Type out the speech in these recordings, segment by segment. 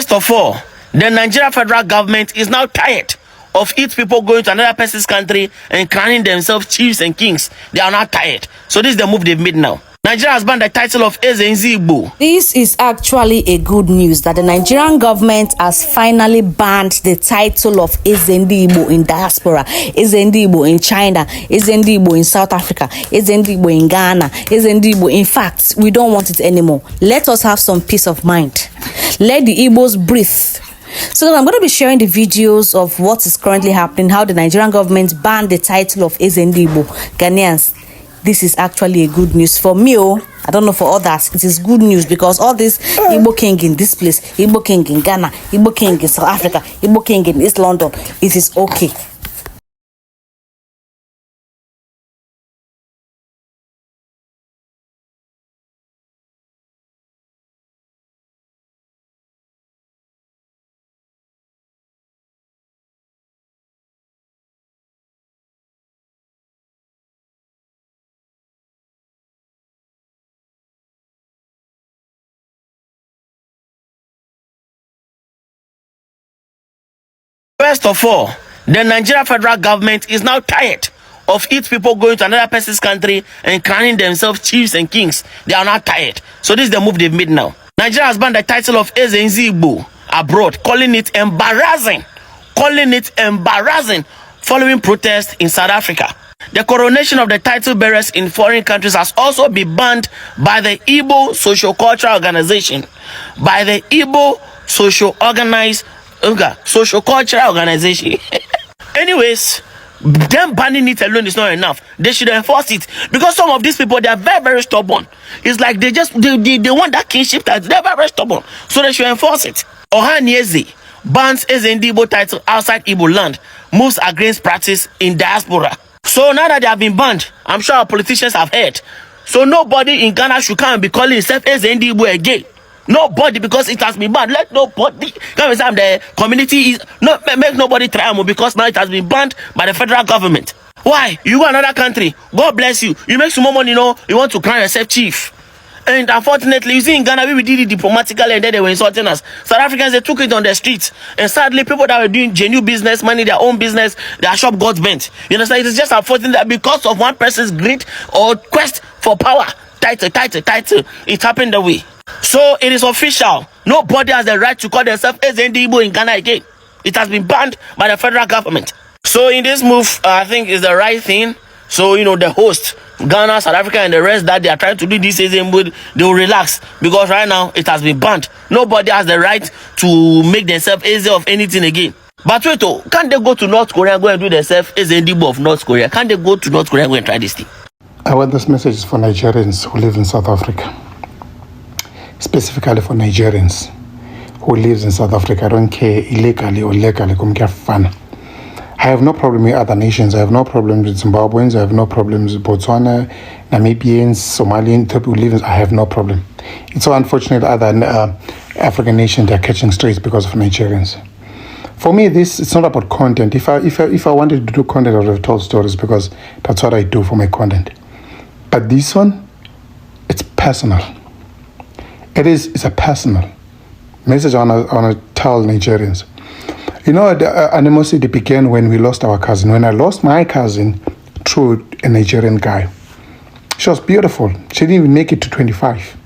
First of all, the Nigerian federal government is now tired of its people going to another person's country and crowning themselves chiefs and kings. They are not tired. So this is the move they've made now. Nigeria has banned the title of IGBO. This is actually a good news that the Nigerian government has finally banned the title of IGBO in diaspora, IGBO in China, IGBO in South Africa, IGBO in Ghana, IGBO. In fact, we don't want it anymore. Let us have some peace of mind. Let the Igbos breathe. So I'm going to be sharing the videos of what is currently happening, how the Nigerian government banned the title of IGBO. Ghanaians, this is actually a good news for me. I don't know for others. It is good news because all this Igbo king in this place, Igbo king in Ghana, Igbo king in South Africa, Igbo king in East London, it is okay. First of all, the Nigerian federal government is now tired of its people going to another person's country and crowning themselves chiefs and kings. They are not tired. So this is the move they've made now. Nigeria has banned the title of IGBO abroad, calling it embarrassing. Following protests in South Africa. The coronation of the title bearers in foreign countries has also been banned by the IGBO Socio-Cultural Organization. Socio-Cultural Organization. Anyways, them banning it alone is not enough. They should enforce it because some of these people, they are very, very stubborn. It's like they want that kingship title. They're very, very stubborn. So they should enforce it. Ohanieze bans IGBO title outside Igbo land, moves against practice in diaspora. So now that they have been banned, I'm sure our politicians have heard. So nobody in Ghana should come and be calling himself IGBO again. Nobody, because it has been banned. Let nobody come and say the community is not make nobody try more because now it has been banned by the federal government. Why? You go another country, God bless you. You make some more money, you want to crown yourself chief. And unfortunately, you see in Ghana, we did it diplomatically and then they were insulting us. South Africans, they took it on the streets. And sadly, people that were doing genuine business, money, their own business, their shop got bent. You understand? It is just unfortunate that because of one person's greed or quest for power, title, it happened that way. So it is official. Nobody has the right to call themselves IGBO in Ghana again. It has been banned by the federal government. So in this move, I think is the right thing. So, the host, Ghana, South Africa, and the rest that they are trying to do this IGBO, they will relax. Because right now, it has been banned. Nobody has the right to make themselves easy of anything again. But wait, can't they go to North Korea and go and do themselves IGBO of North Korea? Can't they go to North Korea and go and try this thing? I want this message for Nigerians who live in South Africa. Specifically for Nigerians who lives in South Africa. I don't care illegally or legally. I have no problem with other nations. I have no problems with Zimbabweans. I have no problems with Botswana, Namibians, Somalians, Ethiopia who live in. I have no problem. It's so unfortunate other African nations are catching strays because of Nigerians. For me, it's not about content. If I wanted to do content, I would have told stories because that's what I do for my content. But this one, it's personal. It's a personal message I want to tell Nigerians. The animosity began when we lost our cousin. When I lost my cousin through a Nigerian guy. She was beautiful. She didn't even make it to 25.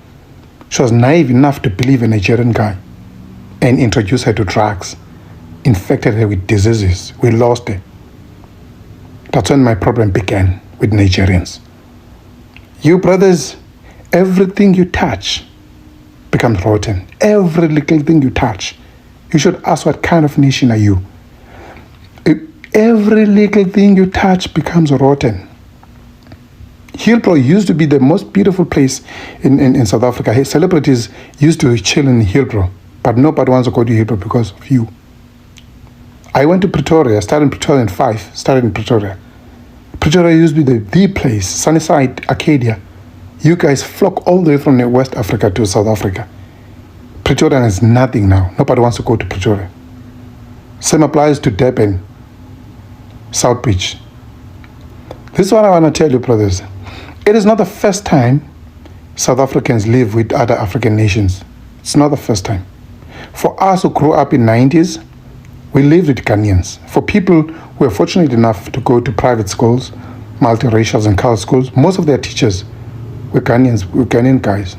She was naive enough to believe a Nigerian guy and introduce her to drugs. Infected her with diseases. We lost her. That's when my problem began with Nigerians. You brothers, everything you touch becomes rotten. Every little thing you touch. You should ask what kind of nation are you? Every little thing you touch becomes rotten. Hillbrow used to be the most beautiful place in South Africa. Celebrities used to chill in Hillbrow, but nobody wants to go to Hillbrow because of you. I went to Pretoria, started in Pretoria in 5, started in Pretoria. Pretoria used to be the place, Sunnyside, Arcadia. You guys flock all the way from West Africa to South Africa. Pretoria is nothing now. Nobody wants to go to Pretoria. Same applies to Durban, South Beach. This is what I want to tell you, brothers. It is not the first time South Africans live with other African nations. It's not the first time. For us who grew up in 90s, we lived with Ghanaians. For people who were fortunate enough to go to private schools, multiracials and colored schools, most of their teachers were Ghanaian guys.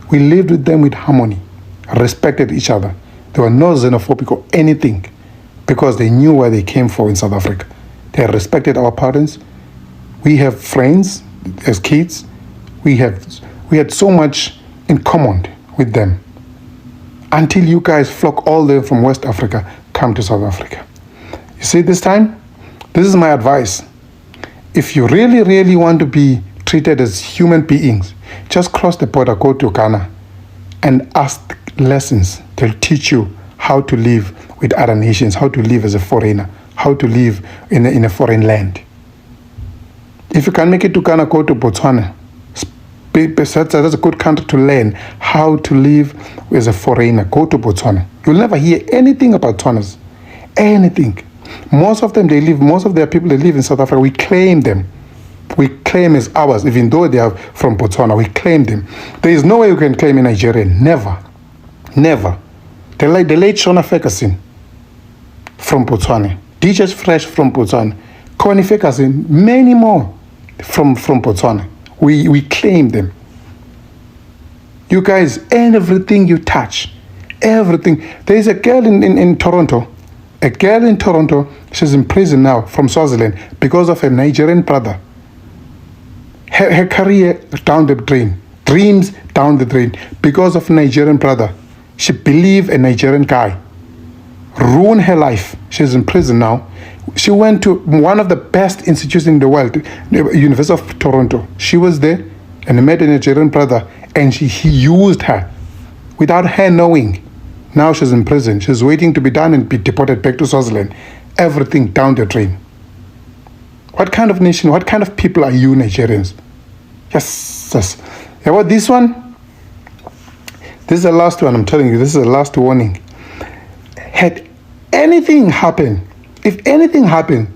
We lived with them with harmony, respected each other. There were no xenophobic or anything because they knew where they came from in South Africa. They respected our parents. We have friends as kids. We had so much in common with them until you guys flock all the way from West Africa, come to South Africa. You see, this time, this is my advice. If you really, really want to be treated as human beings, just cross the border, go to Ghana, and ask lessons. They'll teach you how to live with other nations, how to live as a foreigner, how to live in a foreign land. If you can make it to Ghana, go to Botswana. That's a good country to learn how to live as a foreigner. Go to Botswana. You'll never hear anything about Tswanas. Anything. Most of their people, they live in South Africa. We claim them. We claim as ours, even though they are from Botswana. We claim them. There is no way you can claim a Nigerian. Never. Never. The late Shona Ferguson from Botswana. DJ Fresh from Botswana. Connie Ferguson, many more from Botswana. We claim them. You guys, everything you touch, everything. There is a girl in Toronto. A girl in Toronto, she's in prison now from Swaziland because of a Nigerian brother. Her career down the drain. Dreams down the drain because of Nigerian brother. She believed a Nigerian guy. Ruined her life. She's in prison now. She went to one of the best institutions in the world, the University of Toronto. She was there and met a Nigerian brother, and he used her without her knowing. Now she's in prison. She's waiting to be done and be deported back to Swaziland. Everything down the drain. What kind of nation, what kind of people are you Nigerians? Yes. About this one, this is the last one, I'm telling you, this is the last warning. Had anything happened, if anything happened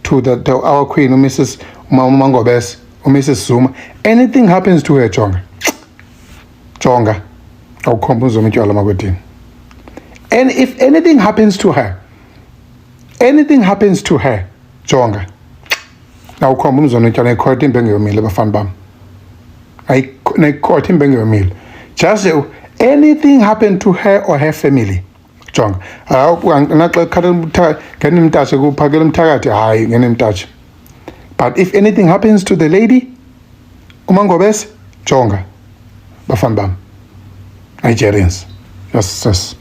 to our queen, Mrs. Mangobes, or Mrs. Zuma, anything happens to her, Jonga, I'll compose on you. And if anything happens to her, Jonga, I'll compose on you. I caught him bang your meal, I caught him bang your meal. Just say, anything happened to her or her family, Jonga. But if anything happens to the lady, Umangobes, Jonga, Bafambam, Nigerians. Yes.